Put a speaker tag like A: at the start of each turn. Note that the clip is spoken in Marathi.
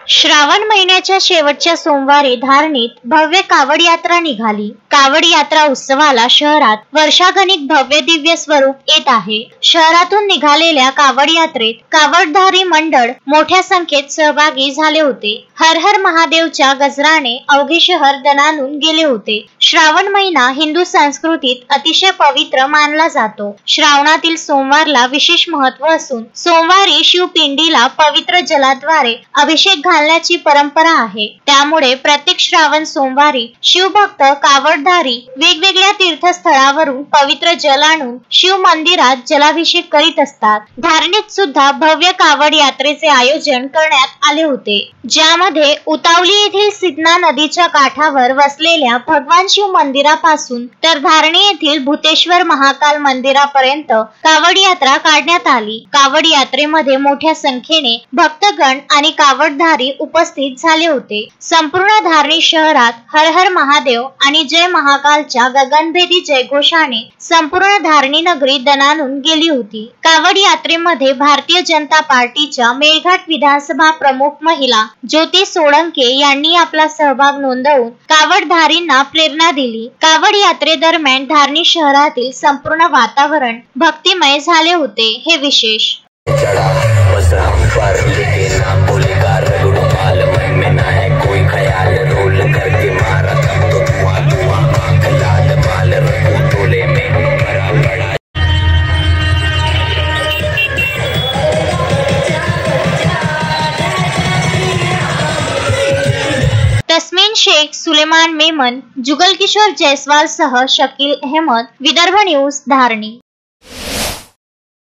A: श्रावण महिन्याच्या शेवटच्या सोमवारी धारणीत भव्य कावड यात्रा निघाली। कावड यात्रा उत्सवाला शहरात वर्षागणिक भव्य दिव्य स्वरूप येत आहे। शहरातून निघालेल्या कावड यात्रेत कावडधारी मंडळ मोठ्या संख्येत सहभागी झाले होते। हर हर महादेवच्या गजराने अवघे शहर दणाणून गेले होते। श्रावण महिना हिंदू संस्कृतीत अतिशय पवित्र मानला जातो। श्रावणातील सोमवारला विशेष महत्त्व असून सोमवारी शिवपिंडीला पवित्र जलाद्वारे अभिषेक घालण्याची परंपरा आहे। त्यामुळे प्रत्येक श्रावण सोमवारी शिवभक्त कावडधारी वेगवेगळ्या तीर्थस्थळावरून पवित्र जल आणून शिव मंदिरात जलाभिषेक करीत असतात। धारणीत सुद्धा भव्य कावड यात्रेचे आयोजन करण्यात आले होते, ज्यामध्ये उतावली येथील सिद्धना नदीच्या काठावर वसलेल्या भगवान शिव मंदिरापासून तर धारणी येथील भूतेश्वर महाकाल मंदिरापर्यंत कावड यात्रा काढण्यात आली। कावड यात्रेमध्ये मोठ्या संख्येने भक्तगण आणि कावडधारी उपस्थित झाले होते। संपूर्ण धारणी शहरात हर हर महादेव आणि जय महाकालच्या गगनभेदी जयघोषाने संपूर्ण धारणी नगरी दणाणून गेली होती। कावड यात्रेमध्ये भारतीय जनता पार्टीच्या मेळघाट विधानसभा प्रमुख महिला ज्योती सोळंके यांनी आपला सहभाग नोंदवून कावडधारींना प्रेरणा दिली। कावड यात्रेदरम्यान धारणी शहरातील संपूर्ण वातावरण भक्तिमय झाले होते। हे विशेष तस्मीन शेख, सुलेमान मेमन, जुगल किशोर जयस्वाल सह शकील अहमद, विदर्भ न्यूज, धारणी।